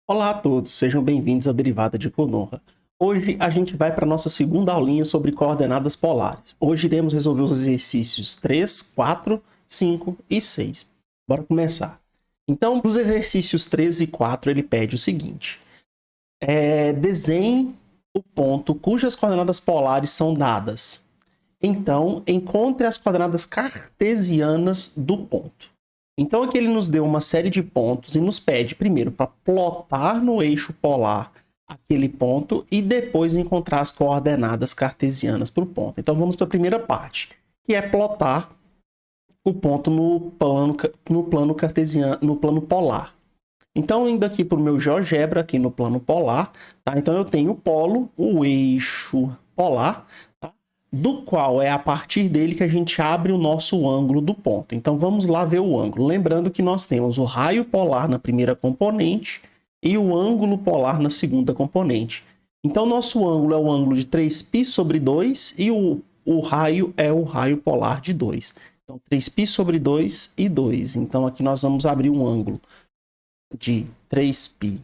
Olá a todos, sejam bem-vindos ao Derivada de Konoha. Hoje a gente vai para a nossa segunda aulinha sobre coordenadas polares. Hoje iremos resolver os exercícios 3, 4, 5 e 6. Bora começar. Então, os exercícios 3 e 4, ele pede o seguinte. Desenhe o ponto cujas coordenadas polares são dadas. Então, encontre as coordenadas cartesianas do ponto. Então aqui ele nos deu uma série de pontos e nos pede primeiro para plotar no eixo polar aquele ponto e depois encontrar as coordenadas cartesianas para o ponto. Então vamos para a primeira parte, que é plotar o ponto no plano cartesiano, no plano polar. Então indo aqui para o meu GeoGebra aqui no plano polar, tá? Então eu tenho o polo, o eixo polar, tá? Do qual é a partir dele que a gente abre o nosso ângulo do ponto. Então vamos lá ver o ângulo. Lembrando que nós temos o raio polar na primeira componente e o ângulo polar na segunda componente. Então nosso ângulo é o ângulo de 3π sobre 2 e o raio é o raio polar de 2. Então 3π sobre 2 e 2. Então aqui nós vamos abrir um ângulo de 3π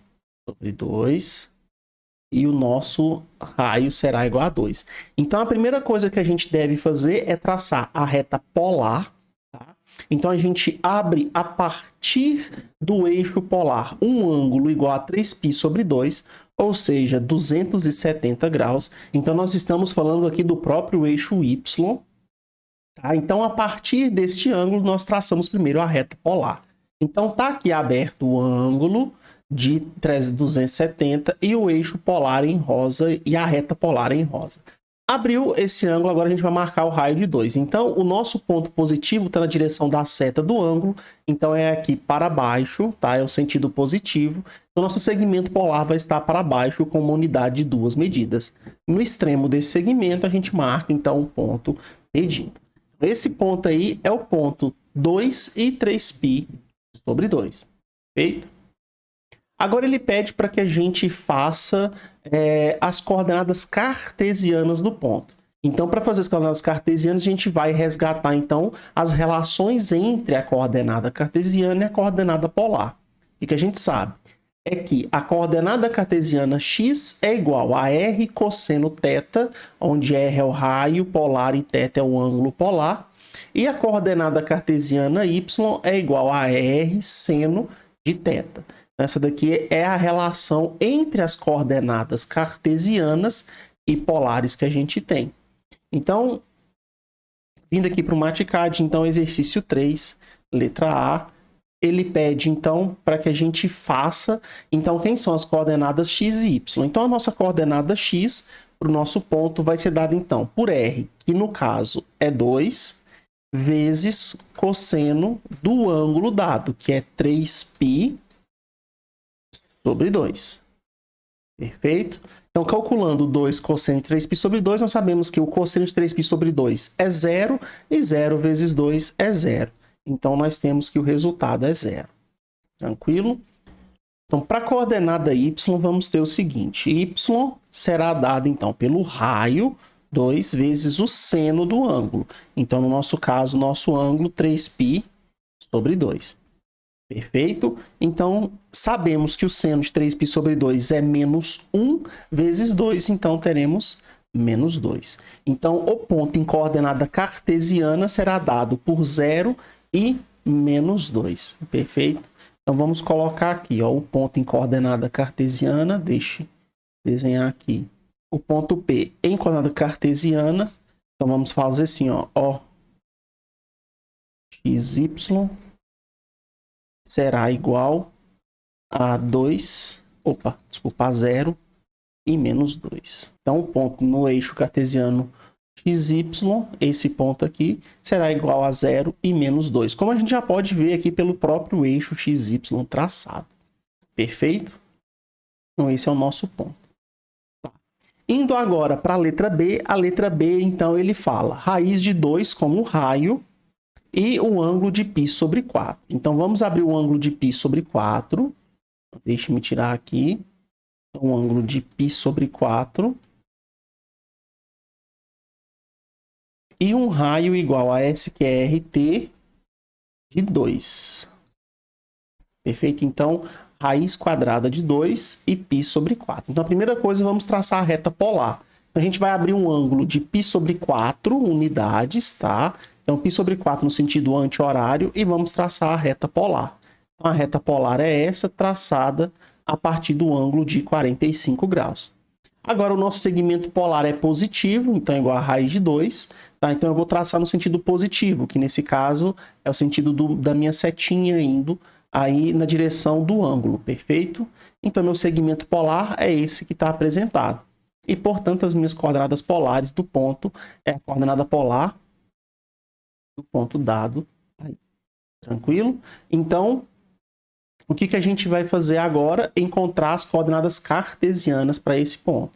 sobre 2 e o nosso raio será igual a 2. Então, a primeira coisa que a gente deve fazer é traçar a reta polar. Tá? Então, a gente abre a partir do eixo polar um ângulo igual a 3π sobre 2, ou seja, 270 graus. Então, nós estamos falando aqui do próprio eixo Y. Tá? Então, a partir deste ângulo, nós traçamos primeiro a reta polar. Então, está aqui aberto o ângulo de 270 e o eixo polar em rosa e a reta polar em rosa. Abriu esse ângulo, agora a gente vai marcar o raio de 2. Então, o nosso ponto positivo está na direção da seta do ângulo, então é aqui para baixo, tá? É o sentido positivo. Então, nosso segmento polar vai estar para baixo com uma unidade de 2 medidas. No extremo desse segmento, a gente marca, então, o ponto medido. Esse ponto aí é o ponto 2 e 3π sobre 2. Feito? Agora ele pede para que a gente faça as coordenadas cartesianas do ponto. Então, para fazer as coordenadas cartesianas, a gente vai resgatar, então, as relações entre a coordenada cartesiana e a coordenada polar. O que a gente sabe é que a coordenada cartesiana x é igual a r cosseno θ, onde r é o raio polar e θ é o ângulo polar, e a coordenada cartesiana y é igual a r seno de θ. Essa daqui é a relação entre as coordenadas cartesianas e polares que a gente tem. Então, vindo aqui para o Maticad, então, exercício 3, letra A, ele pede, então, para que a gente faça, então, quem são as coordenadas x e y. Então, a nossa coordenada x para o nosso ponto vai ser dada, então, por r, que no caso é 2, vezes cosseno do ângulo dado, que é 3π sobre 2. Perfeito? Então, calculando 2 cosseno de 3π sobre 2, nós sabemos que o cosseno de 3π sobre 2 é 0 e 0 vezes 2 é 0. Então, nós temos que o resultado é 0. Tranquilo? Então, para a coordenada y, vamos ter o seguinte. Y será dado, então, pelo raio 2 vezes o seno do ângulo. Então, no nosso caso, nosso ângulo 3π sobre 2. Perfeito? Então, sabemos que o seno de 3π sobre 2 é menos 1 vezes 2, então teremos menos 2. Então, o ponto em coordenada cartesiana será dado por 0 e menos 2. Perfeito? Então, vamos colocar aqui, ó, o ponto em coordenada cartesiana. Deixe desenhar aqui. O ponto P em coordenada cartesiana. Então, vamos fazer assim, ó, xy será igual a 2, a 0 e menos 2. Então, o ponto no eixo cartesiano xy, esse ponto aqui, será igual a 0 e menos 2. Como a gente já pode ver aqui pelo próprio eixo xy traçado. Perfeito? Então, esse é o nosso ponto. Tá. Indo agora para a letra B, então, ele fala raiz de 2 como raio, e o ângulo de π sobre 4. Então, vamos abrir o ângulo de π sobre 4. Deixe-me tirar aqui. Então, o ângulo de π sobre 4. E um raio igual a S, que é RT, de 2. Perfeito? Então, raiz quadrada de 2 e π sobre 4. Então, a primeira coisa, vamos traçar a reta polar. A gente vai abrir um ângulo de π sobre 4 unidades, tá? Então, π sobre 4 no sentido anti-horário e vamos traçar a reta polar. Então, a reta polar é essa, traçada a partir do ângulo de 45 graus. Agora, o nosso segmento polar é positivo, então é igual a raiz de 2. Tá? Então, eu vou traçar no sentido positivo, que nesse caso é o sentido da minha setinha indo aí na direção do ângulo, perfeito? Então, meu segmento polar é esse que está apresentado. E, portanto, as minhas coordenadas polares do ponto é a coordenada polar do ponto dado aí. Tranquilo? Então, o que a gente vai fazer agora? Encontrar as coordenadas cartesianas para esse ponto.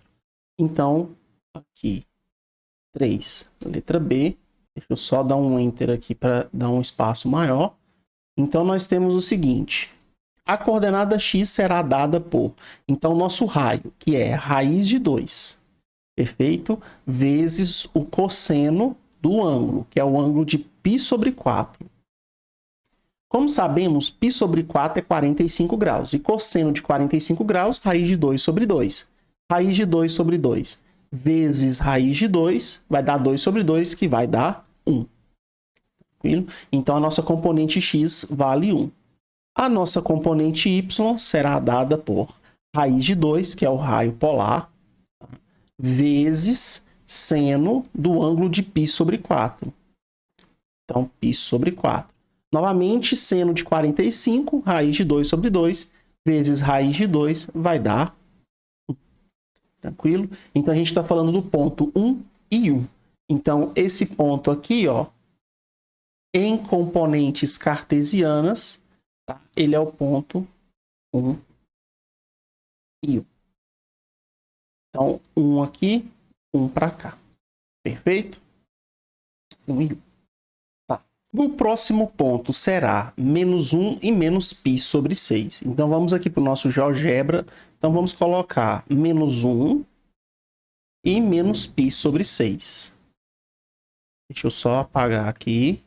Então, aqui, 3, letra B. Deixa eu só dar um enter aqui para dar um espaço maior. Então, nós temos o seguinte. A coordenada x será dada por... Então, nosso raio, que é raiz de 2, perfeito? Vezes o cosseno do ângulo, que é o ângulo de π sobre 4. Como sabemos, π sobre 4 é 45 graus. E cosseno de 45 graus, raiz de 2 sobre 2. Raiz de 2 sobre 2 vezes raiz de 2 vai dar 2 sobre 2, que vai dar 1. Tranquilo? Então, a nossa componente x vale 1. A nossa componente y será dada por raiz de 2, que é o raio polar, vezes seno do ângulo de π sobre 4. Então, π sobre 4. Novamente, seno de 45, raiz de 2 sobre 2, vezes raiz de 2, vai dar 1. Tranquilo? Então, a gente está falando do ponto 1 e 1. Então, esse ponto aqui, ó, em componentes cartesianas, tá? Ele é o ponto 1 e 1. Então, 1 aqui, 1 para cá. Perfeito? 1 e 1. Tá. O próximo ponto será menos 1 e menos π sobre 6. Então, vamos aqui para o nosso GeoGebra. Então, vamos colocar menos 1 e menos π sobre 6. Deixa eu só apagar aqui,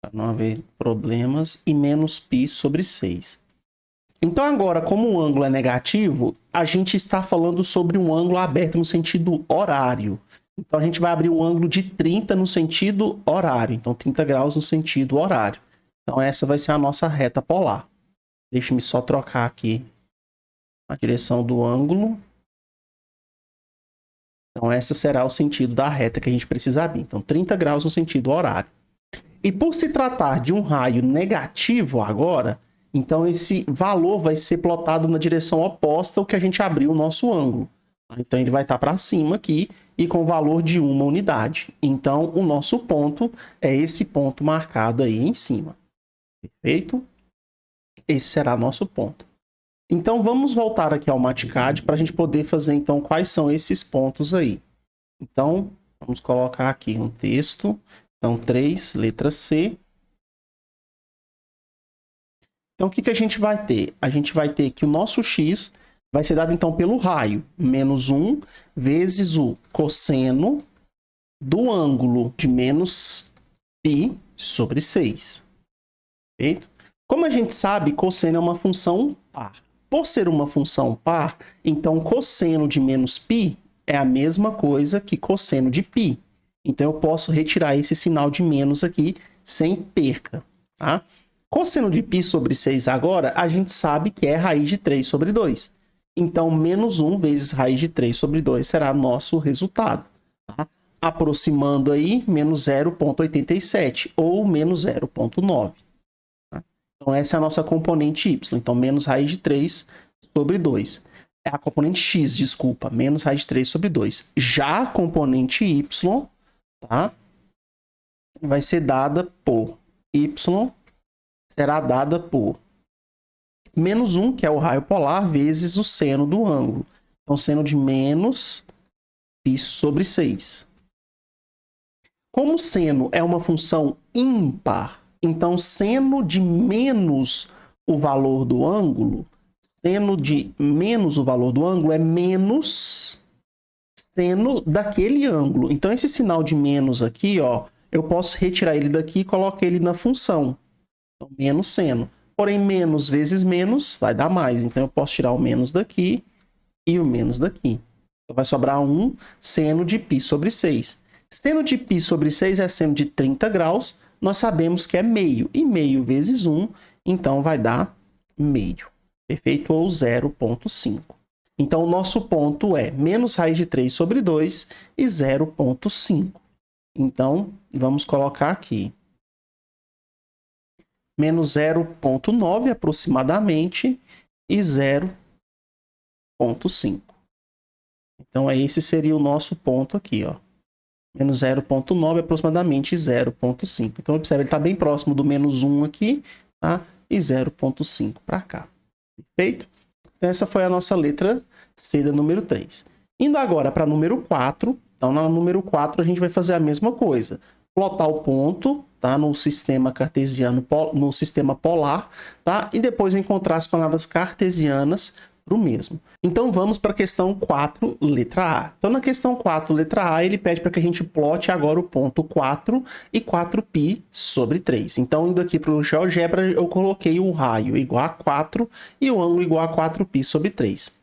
para não haver problemas, e menos π sobre 6. Então, agora, como o ângulo é negativo, a gente está falando sobre um ângulo aberto no sentido horário. Então, a gente vai abrir um ângulo de 30 no sentido horário. Então, 30 graus no sentido horário. Então, essa vai ser a nossa reta polar. Deixa-me só trocar aqui a direção do ângulo. Então, essa será o sentido da reta que a gente precisa abrir. Então, 30 graus no sentido horário. E por se tratar de um raio negativo agora, então esse valor vai ser plotado na direção oposta ao que a gente abriu o nosso ângulo. Então, ele vai estar para cima aqui e com valor de 1 unidade. Então, o nosso ponto é esse ponto marcado aí em cima. Perfeito? Esse será nosso ponto. Então, vamos voltar aqui ao Mathcad para a gente poder fazer, então, quais são esses pontos aí. Então, vamos colocar aqui um texto. Então, 3, letra C. Então, o que a gente vai ter? A gente vai ter que o nosso x vai ser dado, então, pelo raio. Menos 1 vezes o cosseno do ângulo de menos π sobre 6. Perfeito? Como a gente sabe, cosseno é uma função par. Por ser uma função par, então cosseno de menos π é a mesma coisa que cosseno de π. Então, eu posso retirar esse sinal de menos aqui sem perca. Tá? Cosseno de π sobre 6 agora, a gente sabe que é raiz de 3 sobre 2. Então, menos 1 vezes raiz de 3 sobre 2 será nosso resultado. Tá? Aproximando aí, menos 0,87 ou menos 0,9. Então, essa é a nossa componente y. Então, menos raiz de 3 sobre 2. É a componente x, desculpa. Menos raiz de 3 sobre 2. Já a componente y, tá? Vai ser dada por y, será dada por menos 1, que é o raio polar, vezes o seno do ângulo. Então, seno de menos π sobre 6. Como seno é uma função ímpar, então, seno de menos o valor do ângulo, seno de menos o valor do ângulo é menos seno daquele ângulo. Então, esse sinal de menos aqui, ó, eu posso retirar ele daqui e colocar ele na função. Então, menos seno. Porém, menos vezes menos vai dar mais. Então, eu posso tirar o menos daqui e o menos daqui. Então, vai sobrar 1 seno de π sobre 6. Seno de π sobre 6 é seno de 30 graus. Nós sabemos que é meio. E meio vezes 1, então vai dar meio. Perfeito? Ou 0,5. Então, o nosso ponto é menos raiz de 3 sobre 2 e 0,5. Então, vamos colocar aqui. Menos 0,9 aproximadamente e 0,5. Então, esse seria o nosso ponto aqui, ó. Menos 0,9 aproximadamente e 0,5. Então, observe, ele está bem próximo do menos 1 aqui, tá? E 0,5 para cá. Perfeito? Então, essa foi a nossa letra C da número 3. Indo agora para a número 4. Então, na número 4, a gente vai fazer a mesma coisa. Plotar o ponto, tá? No sistema cartesiano, no sistema polar, tá? E depois encontrar as coordenadas cartesianas para o mesmo. Então, vamos para a questão 4, letra A. Então, na questão 4, letra A, ele pede para que a gente plote agora o ponto 4 e 4π sobre 3. Então, indo aqui para o GeoGebra, eu coloquei o raio igual a 4 e o ângulo igual a 4π sobre 3.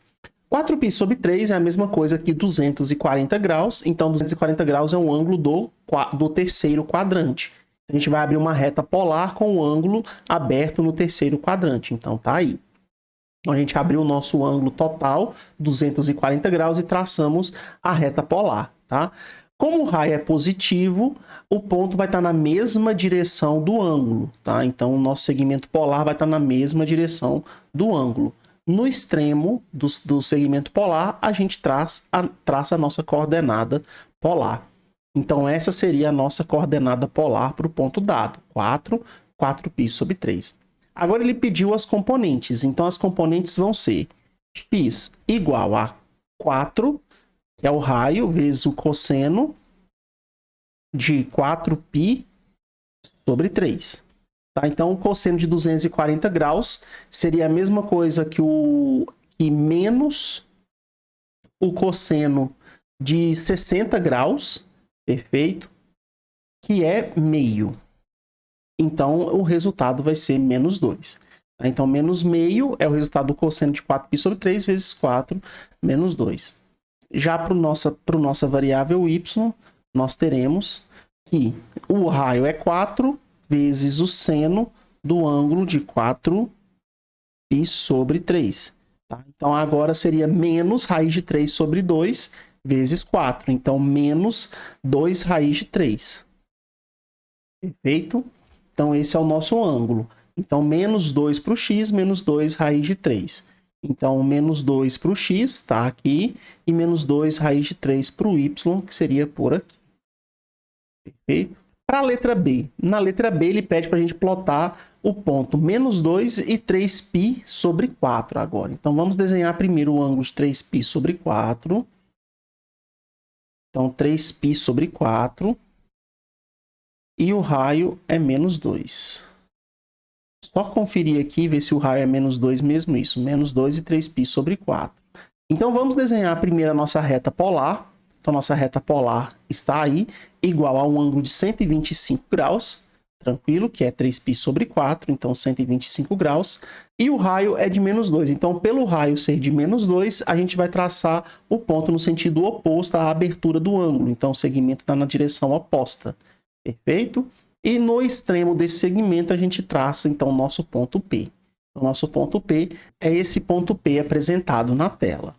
4π sobre 3 é a mesma coisa que 240 graus. Então, 240 graus é um ângulo do terceiro quadrante. A gente vai abrir uma reta polar com o ângulo aberto no terceiro quadrante. Então, tá aí. A gente abriu o nosso ângulo total, 240 graus, e traçamos a reta polar, tá? Como o raio é positivo, o ponto vai estar na mesma direção do ângulo, tá? Então, o nosso segmento polar vai estar na mesma direção do ângulo. No extremo do segmento polar, a gente traça a nossa coordenada polar. Então, essa seria a nossa coordenada polar para o ponto dado, 4π sobre 3. Agora ele pediu as componentes, então as componentes vão ser x igual a 4, que é o raio, vezes o cosseno de 4π sobre 3. Tá? Então, o cosseno de 240 graus seria a mesma coisa que menos o cosseno de 60 graus, perfeito? Que é meio. Então, o resultado vai ser menos 2. Tá? Então, menos meio é o resultado do cosseno de 4π sobre 3 vezes 4 menos 2. Já para nossa variável y, nós teremos que o raio é 4 vezes o seno do ângulo de 4π sobre 3. Tá? Então, agora seria menos raiz de 3 sobre 2 vezes 4. Então, menos 2 raiz de 3. Perfeito? Então, esse é o nosso ângulo. Então, menos 2 para o x, menos 2 raiz de 3. Então, menos 2 para o x, está aqui, e menos 2 raiz de 3 para o y, que seria por aqui. Perfeito? Para a letra B. Na letra B, ele pede para a gente plotar o ponto menos 2 e 3π sobre 4 agora. Então, vamos desenhar primeiro o ângulo de 3π sobre 4. Então, 3π sobre 4. E o raio é menos 2. Só conferir aqui e ver se o raio é menos 2 mesmo isso. Menos 2 e 3π sobre 4. Então, vamos desenhar primeiro a nossa reta polar. Então, nossa reta polar está aí, igual a um ângulo de 125 graus. Tranquilo, que é 3π sobre 4, então 125 graus. E o raio é de menos 2. Então, pelo raio ser de menos 2, a gente vai traçar o ponto no sentido oposto à abertura do ângulo. Então, o segmento está na direção oposta. Perfeito? E no extremo desse segmento a gente traça então o nosso ponto P. O nosso ponto P é esse ponto P apresentado na tela.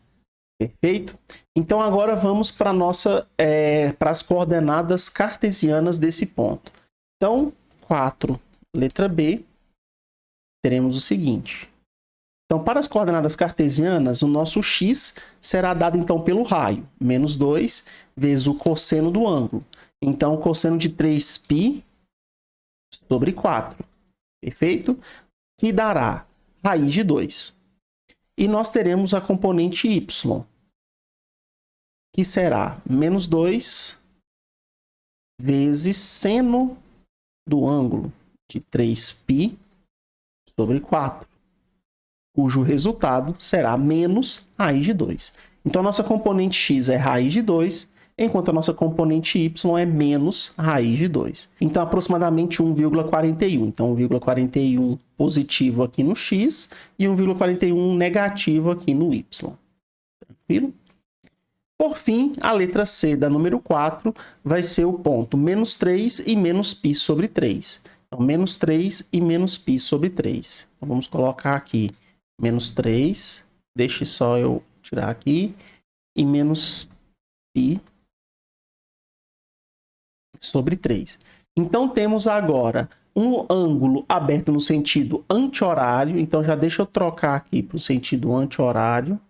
Perfeito? Então agora vamos para as coordenadas cartesianas desse ponto. Então, 4, letra B, teremos o seguinte. Então, para as coordenadas cartesianas, o nosso x será dado então pelo raio, menos 2 vezes o cosseno do ângulo. Então, o cosseno de 3π sobre 4. Perfeito? Que dará raiz de 2. E nós teremos a componente y, que será menos 2 vezes seno do ângulo de 3π sobre 4, cujo resultado será menos raiz de 2. Então, nossa componente x é raiz de 2 enquanto a nossa componente y é menos raiz de 2. Então, aproximadamente 1,41. Então, 1,41 positivo aqui no x e 1,41 negativo aqui no y. Tranquilo? Por fim, a letra C da número 4 vai ser o ponto menos 3 e menos π sobre 3. Então, menos 3 e menos π sobre 3. Então, vamos colocar aqui menos 3, deixe só eu tirar aqui, e menos π sobre 3. Então, temos agora um ângulo aberto no sentido anti-horário. Então, já deixa eu trocar aqui para o sentido anti-horário,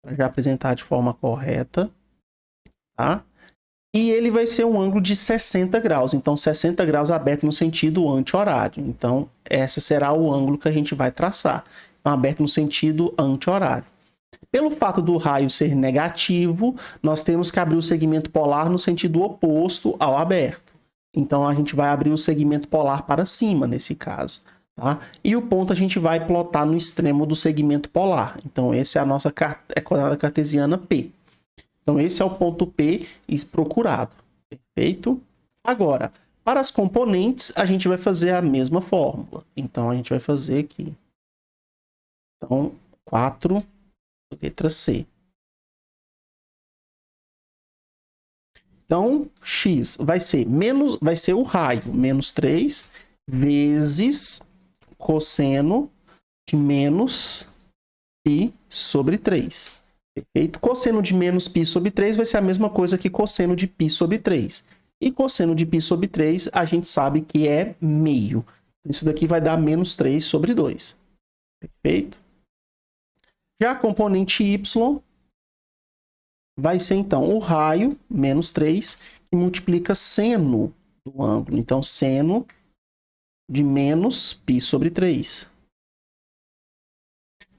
para já apresentar de forma correta, tá? E ele vai ser um ângulo de 60 graus. Então, 60 graus aberto no sentido anti-horário. Então, esse será o ângulo que a gente vai traçar. Então, aberto no sentido anti-horário. Pelo fato do raio ser negativo, nós temos que abrir o segmento polar no sentido oposto ao aberto. Então, a gente vai abrir o segmento polar para cima, nesse caso. Tá? E o ponto a gente vai plotar no extremo do segmento polar. Então, essa é a nossa coordenada cartesiana P. Então, esse é o ponto P procurado. Perfeito? Agora, para as componentes, a gente vai fazer a mesma fórmula. Então, a gente vai fazer aqui. Então, 4, letra C. Então, x vai ser o raio, menos 3, vezes cosseno de menos π sobre 3. Perfeito? Cosseno de menos π sobre 3 vai ser a mesma coisa que cosseno de π sobre 3. E cosseno de π sobre 3, a gente sabe que é meio. Isso daqui vai dar menos 3 sobre 2. Perfeito? Já a componente y vai ser, então, o raio, menos 3, que multiplica seno do ângulo. Então, seno de menos π sobre 3.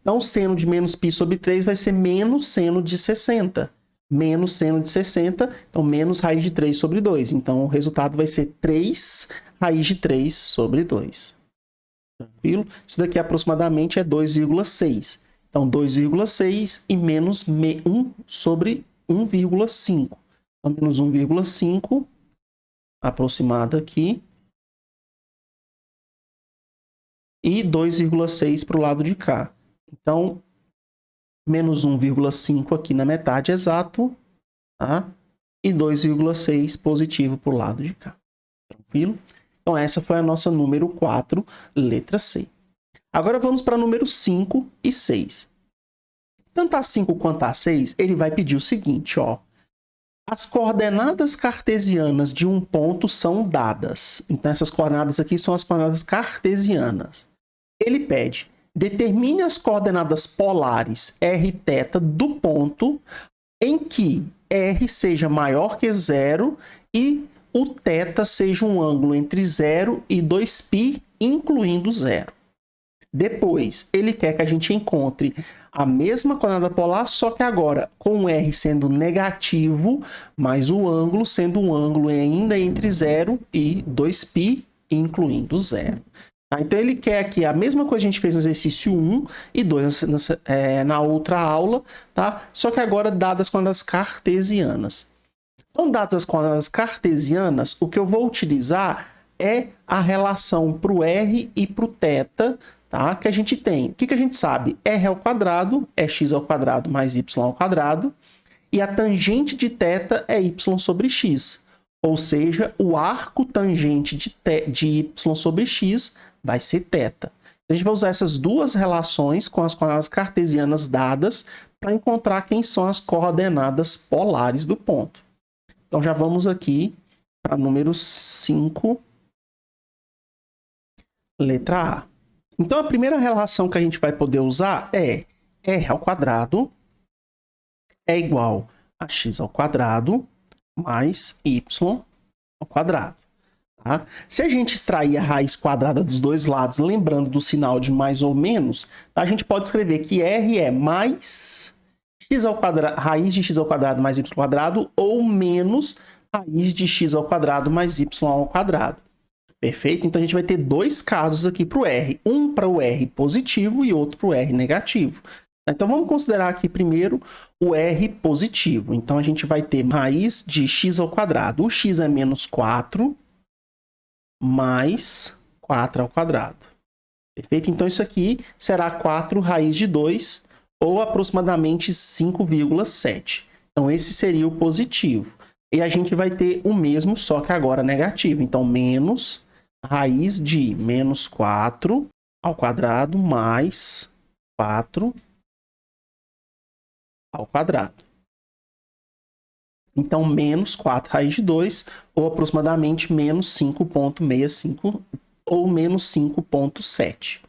Então, seno de menos π sobre 3 vai ser menos seno de 60. Menos seno de 60, então, menos raiz de 3 sobre 2. Então, o resultado vai ser 3 raiz de 3 sobre 2. Tranquilo? Isso daqui aproximadamente é 2,6. Então, 2,6 e menos 1 sobre 1,5. Então, menos 1,5, aproximado aqui. E 2,6 para o lado de cá. Então, menos 1,5 aqui na metade exato, tá? E 2,6 positivo para o lado de cá. Tranquilo? Então, essa foi a nossa número 4, letra C. Agora vamos para número 5 e 6. Tanto a 5 quanto a 6, ele vai pedir o seguinte, ó. As coordenadas cartesianas de um ponto são dadas. Então, essas coordenadas aqui são as coordenadas cartesianas. Ele pede, determine as coordenadas polares r e θ do ponto em que r seja maior que 0 e o θ seja um ângulo entre 0 e 2π, incluindo 0. Depois, ele quer que a gente encontre a mesma coordenada polar, só que agora com o r sendo negativo, mas o ângulo sendo um ângulo ainda entre 0 e 2π, incluindo 0. Então, ele quer aqui a mesma coisa que a gente fez no exercício 1 e 2 na outra aula, tá? Só que agora dadas as coordenadas cartesianas. Então, dadas as coordenadas cartesianas, o que eu vou utilizar é a relação para o r e para o θ, tá? Que a gente tem. O que a gente sabe? R ao quadrado é x ao quadrado mais y ao quadrado, e a tangente de θ é y sobre x. Ou seja, o arco tangente de y sobre x vai ser θ. A gente vai usar essas duas relações com as coordenadas cartesianas dadas para encontrar quem são as coordenadas polares do ponto. Então, já vamos aqui para número 5, letra A. Então, a primeira relação que a gente vai poder usar é r ao quadrado é igual a x ao quadrado mais y ao quadrado. Tá? Se a gente extrair a raiz quadrada dos dois lados, lembrando do sinal de mais ou menos, a gente pode escrever que r é mais x ao quadrado, raiz de x ao quadrado mais y ao quadrado, ou menos raiz de x ao quadrado mais y ao quadrado. Perfeito? Então, a gente vai ter dois casos aqui para o r. Um para o r positivo e outro para o r negativo. Então vamos considerar aqui primeiro o r positivo. Então a gente vai ter raiz de x ao quadrado. O x é menos 4 mais 4 ao quadrado. Perfeito? Então isso aqui será 4 raiz de 2, ou aproximadamente 5,7. Então esse seria o positivo. E a gente vai ter o mesmo, só que agora negativo. Então menos raiz de menos 4 ao quadrado mais 4 ao quadrado. Então, menos 4 raiz de 2, ou aproximadamente menos 5,65, ou menos 5,7.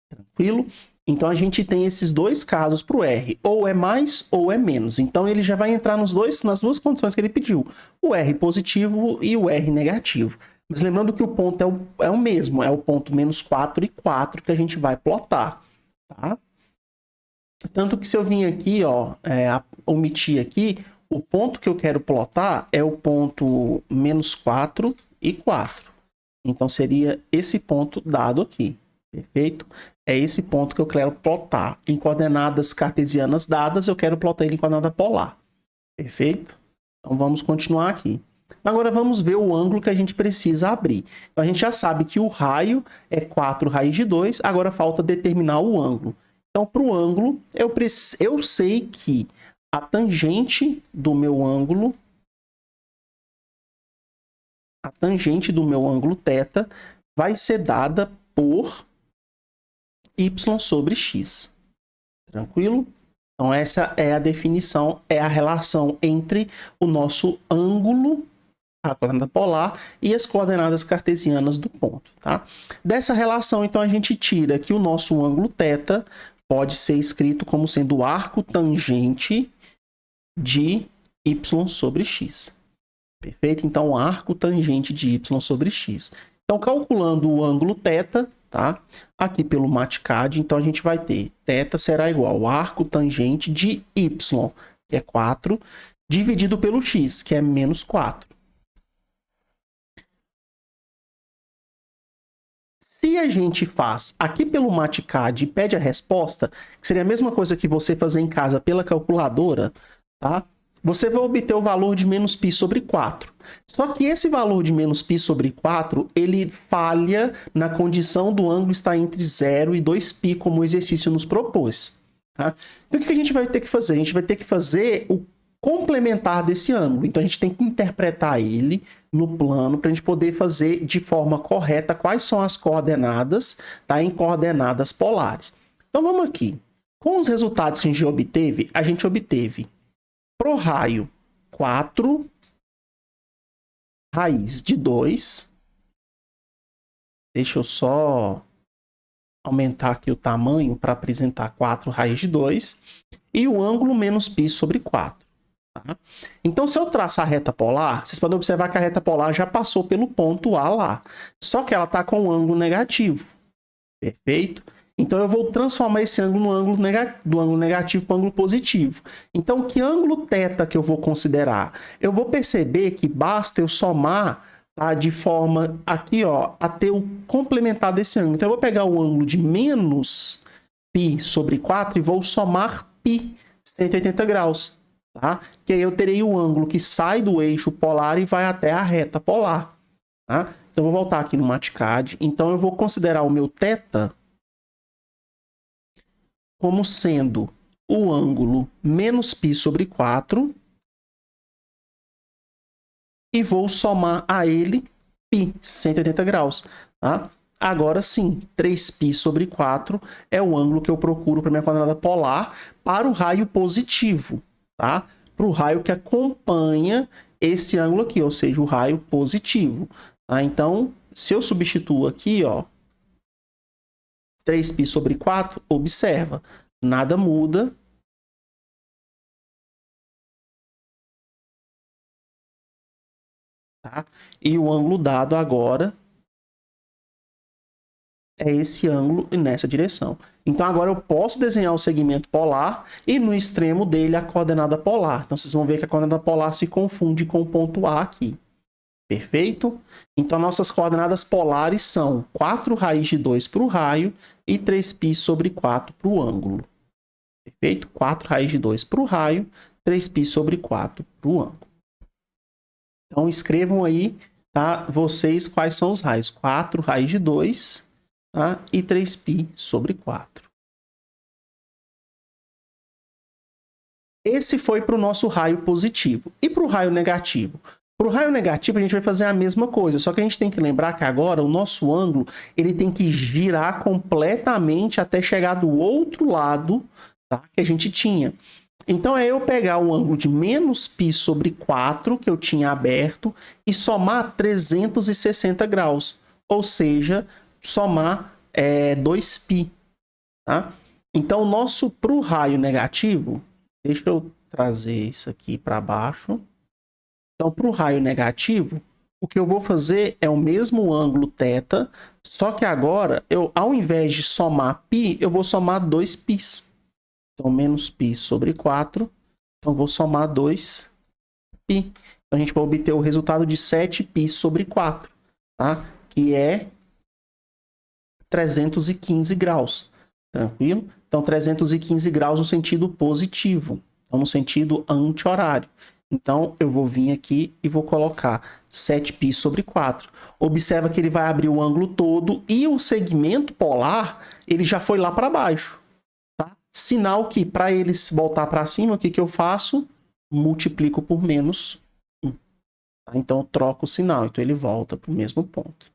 Tranquilo? Então, a gente tem esses dois casos para o R. Ou é mais, ou é menos. Então, ele já vai entrar nas duas condições que ele pediu. O R positivo e o R negativo. Mas lembrando que o ponto é o mesmo. É o ponto menos 4 e 4 que a gente vai plotar. Tá? Tanto que se eu vim aqui, ó, omitir aqui, o ponto que eu quero plotar é o ponto menos 4 e 4. Então, seria esse ponto dado aqui. Perfeito? É esse ponto que eu quero plotar. Em coordenadas cartesianas dadas, eu quero plotar ele em coordenada polar. Perfeito? Então, vamos continuar aqui. Agora, vamos ver o ângulo que a gente precisa abrir. Então, a gente já sabe que o raio é 4 raiz de 2. Agora, falta determinar o ângulo. Então, para o ângulo, eu sei que a tangente do meu ângulo, θ, vai ser dada por y sobre x. Tranquilo? Então, essa é a definição, é a relação entre o nosso ângulo, a coordenada polar, e as coordenadas cartesianas do ponto. Tá? Dessa relação, então, a gente tira que o nosso ângulo θ pode ser escrito como sendo o arco tangente de y sobre x. Perfeito? Então, o arco tangente de y sobre x. Então, calculando o ângulo θ, tá? Aqui pelo MatCAD, então a gente vai ter θ será igual ao arco tangente de y, que é 4, dividido pelo x, que é menos 4. Se a gente faz aqui pelo MatCAD e pede a resposta, que seria a mesma coisa que você fazer em casa pela calculadora, tá? Você vai obter o valor de menos π sobre 4. Só que esse valor de menos π sobre 4, ele falha na condição do ângulo estar entre 0 e 2π, como o exercício nos propôs. Tá? Então, o que a gente vai ter que fazer? A gente vai ter que fazer o complementar desse ângulo. Então, a gente tem que interpretar ele no plano para a gente poder fazer de forma correta quais são as coordenadas, tá? Em coordenadas polares. Então, vamos aqui. Com os resultados que a gente obteve pro raio 4 raiz de 2. Deixa eu só aumentar aqui o tamanho para apresentar 4 raiz de 2. E o ângulo menos π sobre 4. Tá? Então, se eu traçar a reta polar, vocês podem observar que a reta polar já passou pelo ponto A lá. Só que ela está com um ângulo negativo. Perfeito? Então, eu vou transformar esse ângulo no ângulo do ângulo negativo para o ângulo positivo. Então, que ângulo θ que eu vou considerar? Eu vou perceber que basta eu somar, tá, de forma aqui, ó, a ter o complementar desse ângulo. Então, eu vou pegar o ângulo de menos π sobre 4 e vou somar π, 180 graus. Tá? Que aí eu terei o ângulo que sai do eixo polar e vai até a reta polar. Tá? Então, eu vou voltar aqui no MatCAD. Então, eu vou considerar o meu θ como sendo o ângulo menos π sobre 4 e vou somar a ele π, 180 graus. Tá? Agora sim, 3π sobre 4 é o ângulo que eu procuro para minha coordenada polar para o raio positivo. Tá? Para o raio que acompanha esse ângulo aqui, ou seja, o raio positivo. Tá? Então, se eu substituo aqui, ó, 3π sobre 4, observa, nada muda. Tá? E o ângulo dado agora é esse ângulo nessa direção. Então, agora eu posso desenhar o segmento polar e no extremo dele a coordenada polar. Então, vocês vão ver que a coordenada polar se confunde com o ponto A aqui. Perfeito? Então, nossas coordenadas polares são 4 raiz de 2 para o raio e 3π sobre 4 para o ângulo. Perfeito? 4 raiz de 2 para o raio, 3π sobre 4 para o ângulo. Então, escrevam aí, tá? Vocês quais são os raios. 4 raiz de 2, tá? E 3π sobre 4. Esse foi para o nosso raio positivo. E para o raio negativo? Para o raio negativo, a gente vai fazer a mesma coisa, só que a gente tem que lembrar que agora o nosso ângulo ele tem que girar completamente até chegar do outro lado, tá? Que a gente tinha. Então, é eu pegar o ângulo de menos π sobre 4, que eu tinha aberto, e somar 360 graus. Ou seja, somar 2π. Tá? Então, para o raio negativo, deixa eu trazer isso aqui para baixo. Então, para o raio negativo, o que eu vou fazer é o mesmo ângulo θ, só que agora, ao invés de somar π, eu vou somar 2π. Então, menos π sobre 4. Então, vou somar 2π. Então, a gente vai obter o resultado de 7π sobre 4, tá? Que é 315 graus. Tranquilo? Então, 315 graus no sentido positivo. Então, no sentido anti-horário. Então, eu vou vir aqui e vou colocar 7π sobre 4. Observa que ele vai abrir o ângulo todo e o segmento polar, ele já foi lá para baixo. Tá? Sinal que, para ele voltar para cima, o que, que eu faço? Multiplico por menos 1. Tá? Então, eu troco o sinal. Então, ele volta para o mesmo ponto.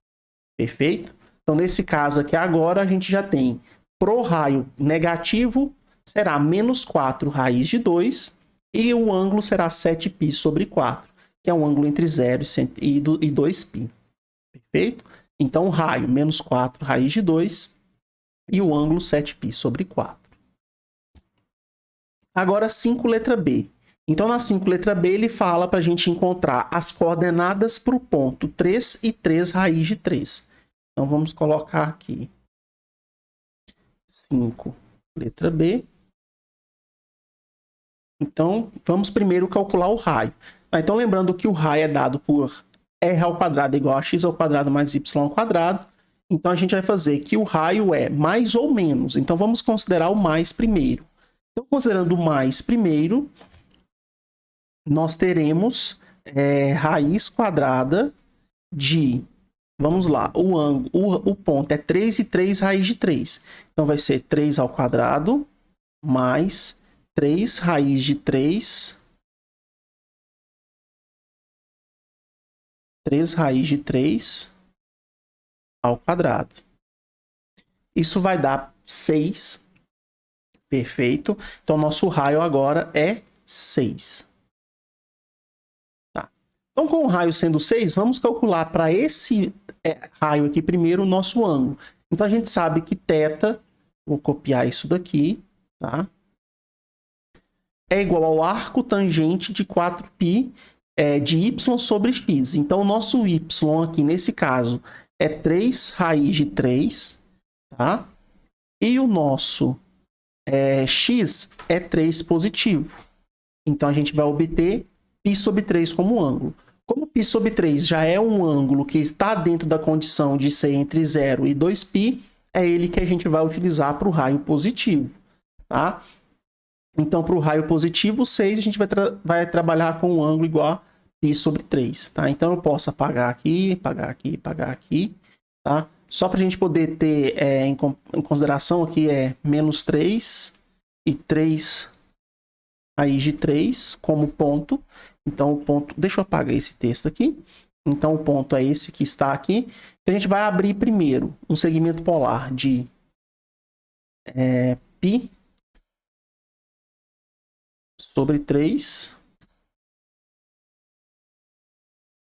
Perfeito? Então, nesse caso aqui agora, a gente já tem pro raio negativo, será menos 4 raiz de 2, e o ângulo será 7π sobre 4, que é um ângulo entre 0 e 2π. Perfeito? Então, o raio menos 4 raiz de 2 e o ângulo 7π sobre 4. Agora, 5, letra B. Então, na 5, letra B, ele fala para a gente encontrar as coordenadas para o ponto 3 e 3 raiz de 3. Então, vamos colocar aqui 5, letra B. Então, vamos primeiro calcular o raio. Então, lembrando que o raio é dado por r ao quadrado igual a x ao quadrado mais y ao quadrado. Então, a gente vai fazer que o raio é mais ou menos. Então, vamos considerar o mais primeiro. Então, considerando o mais primeiro, nós teremos raiz quadrada de... Vamos lá, o ponto é 3 e 3 raiz de 3. Então, vai ser 3 ao quadrado mais 3 raiz de 3. 3 raiz de 3 ao quadrado. Isso vai dar 6. Perfeito. Então, nosso raio agora é 6. Tá. Então, com o raio sendo 6, vamos calcular para esse raio aqui primeiro o nosso ângulo. Então, a gente sabe que θ, vou copiar isso daqui, tá? É igual ao arco tangente de 4π de y sobre x. Então, o nosso y aqui, nesse caso, é 3 raiz de 3, tá? E o nosso x é 3 positivo. Então, a gente vai obter π sobre 3 como ângulo. Como π sobre 3 já é um ângulo que está dentro da condição de ser entre 0 e 2π, é ele que a gente vai utilizar para o raio positivo, tá? Então, para o raio positivo, 6, a gente vai trabalhar com um ângulo igual a π sobre 3, tá? Então, eu posso apagar aqui, apagar aqui, apagar aqui, tá? Só para a gente poder ter em consideração aqui menos 3 e 3 raiz de 3 como ponto. Então, o ponto... Deixa eu apagar esse texto aqui. Então, o ponto é esse que está aqui. Então, a gente vai abrir primeiro um segmento polar de π sobre 3.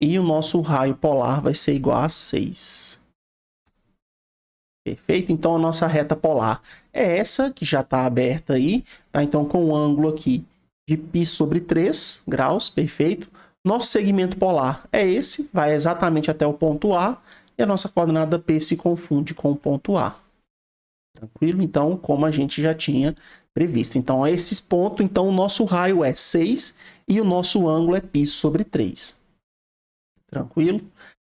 E o nosso raio polar vai ser igual a 6. Perfeito? Então, a nossa reta polar é essa, que já está aberta aí. Tá? Então, com o ângulo aqui de π sobre 3 graus, perfeito. Nosso segmento polar é esse, vai exatamente até o ponto A. E a nossa coordenada P se confunde com o ponto A. Tranquilo? Então, como a gente já tinha previsto. Então, a esses pontos, então, o nosso raio é 6 e o nosso ângulo é π sobre 3. Tranquilo?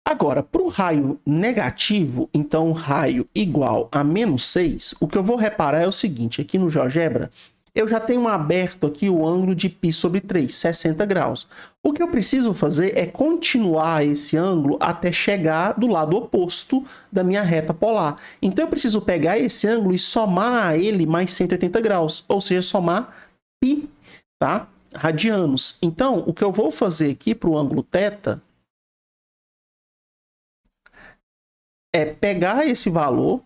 Agora, para o raio negativo, então, raio igual a menos 6, o que eu vou reparar é o seguinte, aqui no GeoGebra, eu já tenho aberto aqui o ângulo de π sobre 3, 60 graus. O que eu preciso fazer é continuar esse ângulo até chegar do lado oposto da minha reta polar. Então, eu preciso pegar esse ângulo e somar a ele mais 180 graus, ou seja, somar π, tá? Radianos. Então, o que eu vou fazer aqui para o ângulo θ é pegar esse valor,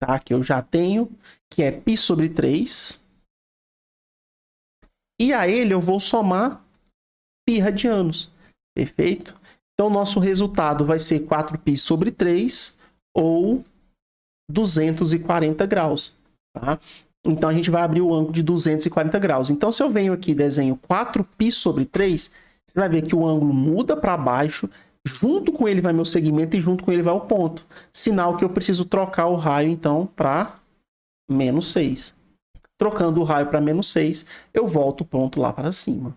tá? Que eu já tenho, que é π sobre 3, e a ele eu vou somar π radianos, perfeito? Então, nosso resultado vai ser 4π sobre 3, ou 240 graus, tá? Então, a gente vai abrir o ângulo de 240 graus. Então, se eu venho aqui e desenho 4π sobre 3, você vai ver que o ângulo muda para baixo, junto com ele vai meu segmento e junto com ele vai o ponto. Sinal que eu preciso trocar o raio, então, para menos 6. Trocando o raio para menos 6, eu volto o ponto lá para cima.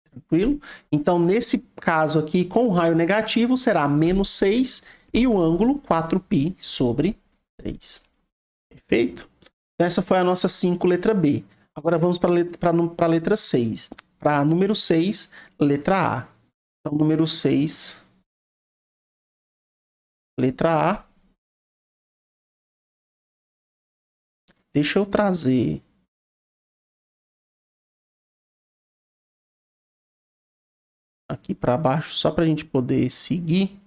Tranquilo? Então, nesse caso aqui, com o raio negativo, será menos 6 e o ângulo 4π sobre 3. Perfeito? Então, essa foi a nossa 5, letra B. Agora vamos para a letra 6. Para número 6, letra A. Então, número 6, letra A. Deixa eu trazer aqui para baixo, só para a gente poder seguir.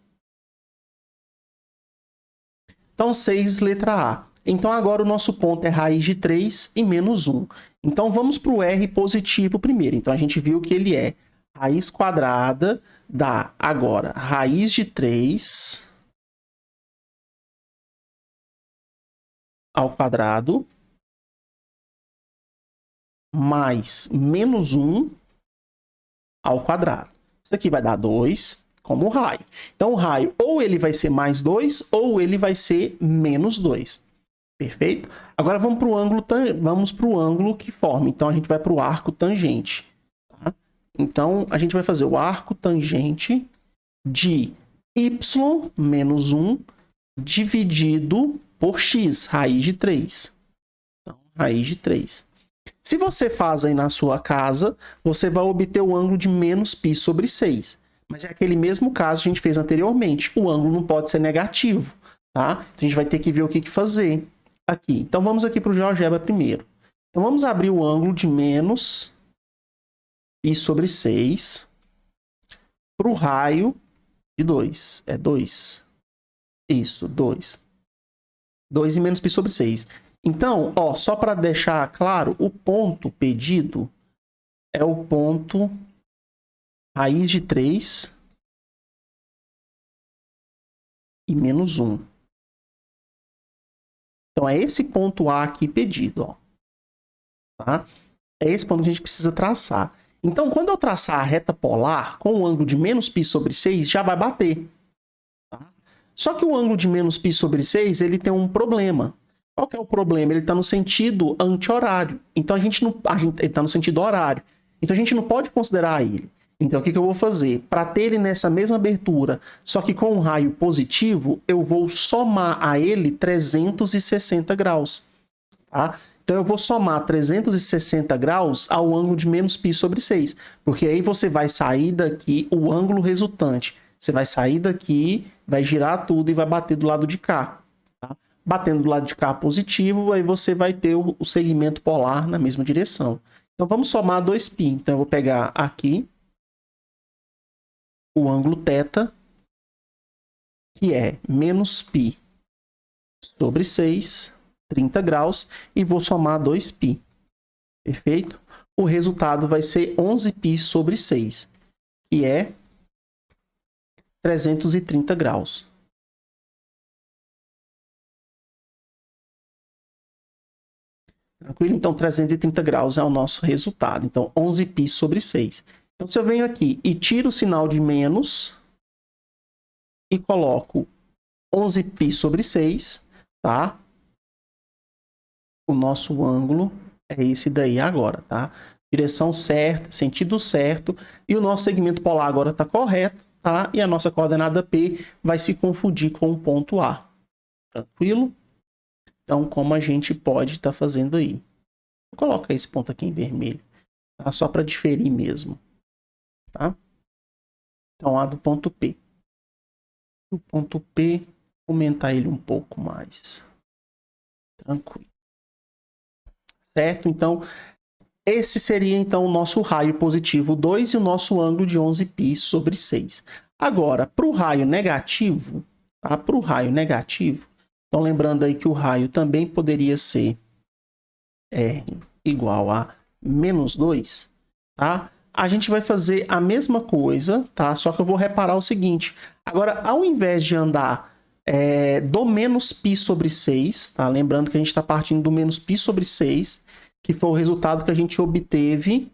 Então, 6, letra A. Então, agora o nosso ponto é raiz de 3 e menos 1. Então, vamos para o R positivo primeiro. Então, a gente viu que ele é raiz quadrada da, agora, raiz de 3 ao quadrado mais menos 1 ao quadrado. Isso aqui vai dar 2 como raio. Então, o raio ou ele vai ser mais 2 ou ele vai ser menos 2. Perfeito? Agora vamos para o ângulo que forma. Então, a gente vai para o arco tangente. Tá? Então, a gente vai fazer o arco tangente de y menos 1 dividido por x, raiz de 3. Então, raiz de 3. Se você faz aí na sua casa, você vai obter o ângulo de menos π sobre 6. Mas é aquele mesmo caso que a gente fez anteriormente. O ângulo não pode ser negativo, tá? Então, a gente vai ter que ver o que fazer aqui. Então, vamos aqui para o GeoGebra primeiro. Então, vamos abrir o ângulo de menos π sobre 6 para o raio de 2. É 2. Isso, 2. 2 e menos π sobre 6. Então, ó, só para deixar claro, o ponto pedido é o ponto raiz de 3 e menos 1. Então, é esse ponto A aqui pedido, ó. Tá? É esse ponto que a gente precisa traçar. Então, quando eu traçar a reta polar com o ângulo de menos π sobre 6, já vai bater. Tá? Só que o ângulo de menos π sobre 6, ele tem um problema. Qual que é o problema? Ele está no sentido anti-horário. Então, ele está no sentido horário. Então, a gente não pode considerar ele. Então, o que eu vou fazer? Para ter ele nessa mesma abertura, só que com um raio positivo, eu vou somar a ele 360 graus. Tá? Então, eu vou somar 360 graus ao ângulo de menos π sobre 6. Porque aí você vai sair daqui, o ângulo resultante. Você vai sair daqui, vai girar tudo e vai bater do lado de cá. Tá? Batendo do lado de cá positivo, aí você vai ter o segmento polar na mesma direção. Então, vamos somar 2π. Então, eu vou pegar aqui o ângulo θ, que é menos π sobre 6, 30 graus, e vou somar 2π. Perfeito? O resultado vai ser 11π sobre 6, que é 330 graus. Tranquilo? Então, 330 graus é o nosso resultado. Então, 11π sobre 6. Então, se eu venho aqui e tiro o sinal de menos e coloco 11π sobre 6, tá? O nosso ângulo é esse daí agora, tá? Direção certa, sentido certo, e o nosso segmento polar agora está correto, tá? E a nossa coordenada P vai se confundir com o ponto A. Tranquilo? Então, como a gente pode estar fazendo aí? Vou colocar esse ponto aqui em vermelho, tá? Só para diferir mesmo, tá? Então, A do ponto P. O ponto P, aumentar ele um pouco mais. Tranquilo. Certo? Então, esse seria então o nosso raio positivo 2 e o nosso ângulo de 11π sobre 6. Agora, para o raio negativo, tá? Para o raio negativo, então lembrando aí que o raio também poderia ser R igual a menos 2, tá? A gente vai fazer a mesma coisa, tá? Só que eu vou reparar o seguinte. Agora, ao invés de andar do menos π sobre 6, tá? Lembrando que a gente está partindo do menos π sobre 6, que foi o resultado que a gente obteve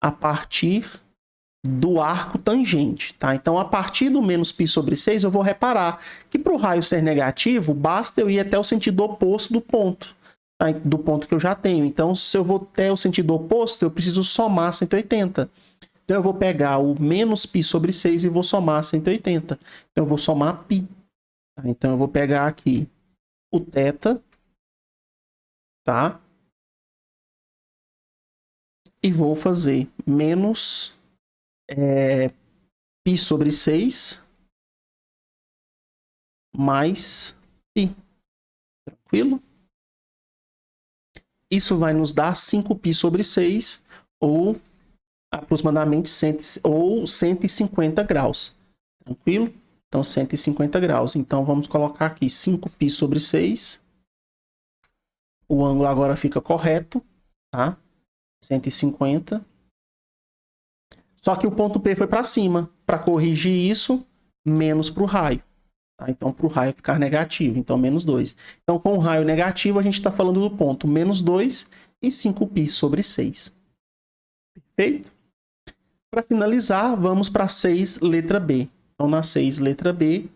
a partir do arco tangente, tá? Então, a partir do menos π sobre 6, eu vou reparar que para o raio ser negativo, basta eu ir até o sentido oposto do ponto, tá? Do ponto que eu já tenho. Então, se eu vou até o sentido oposto, eu preciso somar 180. Então, eu vou pegar o menos π sobre 6 e vou somar 180. Então, eu vou somar π. Tá? Então, eu vou pegar aqui o θ, tá? E vou fazer menos π sobre 6 mais π. Tranquilo? Isso vai nos dar 5π sobre 6 ou aproximadamente 150 graus. Tranquilo? Então, 150 graus. Então, vamos colocar aqui 5π sobre 6. O ângulo agora fica correto, tá? 150. Só que o ponto P foi para cima. Para corrigir isso, menos para o raio. Tá? Então, para o raio ficar negativo. Então, menos 2. Então, com o raio negativo, a gente está falando do ponto menos 2 e 5π sobre 6. Perfeito? Para finalizar, vamos para 6, letra B. Então, na 6, letra B,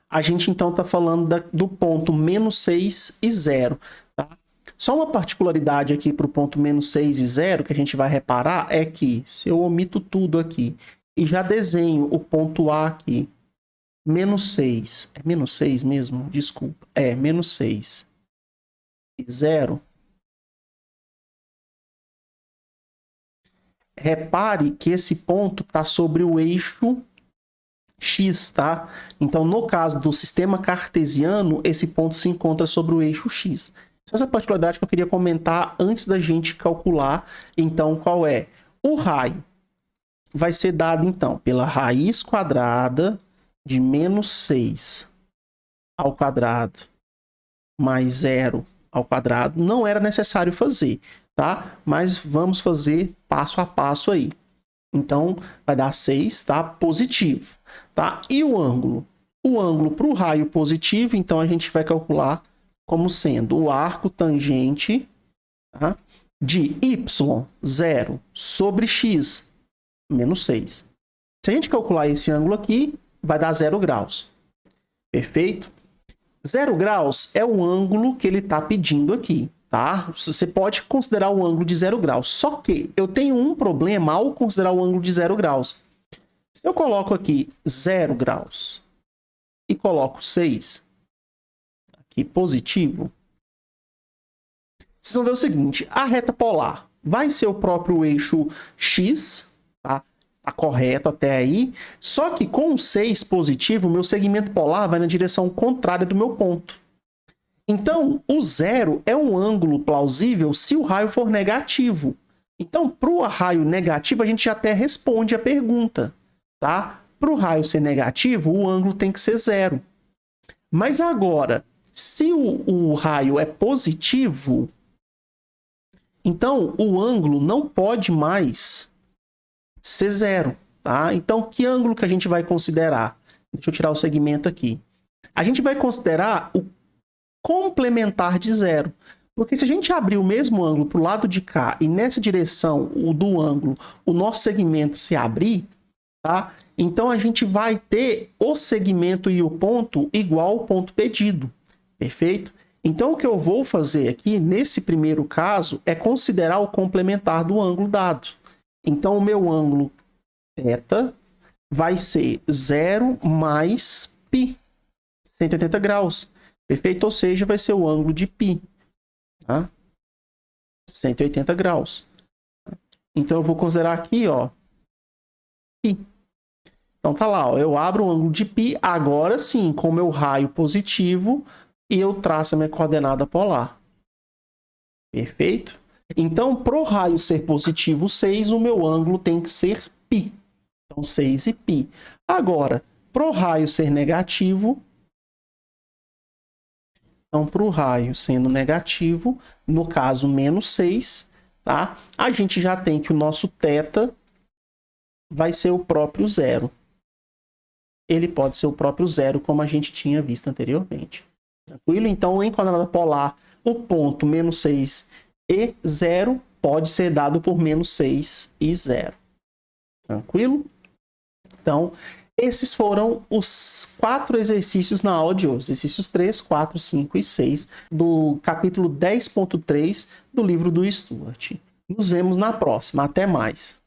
a gente então está falando do ponto menos 6 e 0. Tá? Só uma particularidade aqui para o ponto menos 6 e 0 que a gente vai reparar é que se eu omito tudo aqui e já desenho o ponto A aqui, menos 6, é menos 6 mesmo? Desculpa, é menos 6 e 0. Repare que esse ponto está sobre o eixo X, tá? Então, no caso do sistema cartesiano, esse ponto se encontra sobre o eixo X. Essa é a particularidade que eu queria comentar antes da gente calcular, então, qual é? O raio vai ser dado, então, pela raiz quadrada de menos 6 ao quadrado mais 0 ao quadrado. Não era necessário fazer, tá? Mas vamos fazer passo a passo aí. Então, vai dar 6, tá? Positivo, tá? E o ângulo? O ângulo para o raio positivo, então, a gente vai calcular como sendo o arco tangente, tá? De y0 sobre x, menos 6. Se a gente calcular esse ângulo aqui, vai dar 0 graus. Perfeito? 0 graus é o ângulo que ele está pedindo aqui. Tá? Você pode considerar o ângulo de 0 graus. Só que eu tenho um problema ao considerar o ângulo de 0 graus. Se eu coloco aqui 0 graus e coloco 6, aqui positivo, vocês vão ver o seguinte, a reta polar vai ser o próprio eixo X, tá? Tá correto até aí, só que com o 6 positivo, o meu segmento polar vai na direção contrária do meu ponto. Então, o 0 é um ângulo plausível se o raio for negativo. Então, para o raio negativo, a gente já até responde a pergunta, tá? Para o raio ser negativo, o ângulo tem que ser 0. Mas agora, se o raio é positivo, então o ângulo não pode mais ser 0, tá? Então, que ângulo que a gente vai considerar? Deixa eu tirar o segmento aqui. A gente vai considerar o complementar de 0. Porque se a gente abrir o mesmo ângulo para o lado de cá e nessa direção do ângulo o nosso segmento se abrir, tá? Então a gente vai ter o segmento e o ponto igual ao ponto pedido. Perfeito? Então o que eu vou fazer aqui nesse primeiro caso é considerar o complementar do ângulo dado. Então o meu ângulo θ vai ser 0 mais π, 180 graus. Perfeito? Ou seja, vai ser o ângulo de π. Tá? 180 graus. Então, eu vou considerar aqui, ó, π. Então, tá lá, ó, eu abro o ângulo de π, agora sim, com o meu raio positivo, e eu traço a minha coordenada polar. Perfeito? Então, para o raio ser positivo 6, o meu ângulo tem que ser π. Então, 6 e π. Agora, para o raio ser negativo, então, para o raio sendo negativo, no caso, menos 6, tá? A gente já tem que o nosso θ vai ser o próprio zero. Ele pode ser o próprio zero, como a gente tinha visto anteriormente. Tranquilo? Então, em coordenada polar, o ponto menos 6 e 0 pode ser dado por menos 6 e 0. Tranquilo? Então, esses foram os 4 exercícios na aula de hoje. Exercícios 3, 4, 5 e 6 do capítulo 10.3 do livro do Stuart. Nos vemos na próxima. Até mais.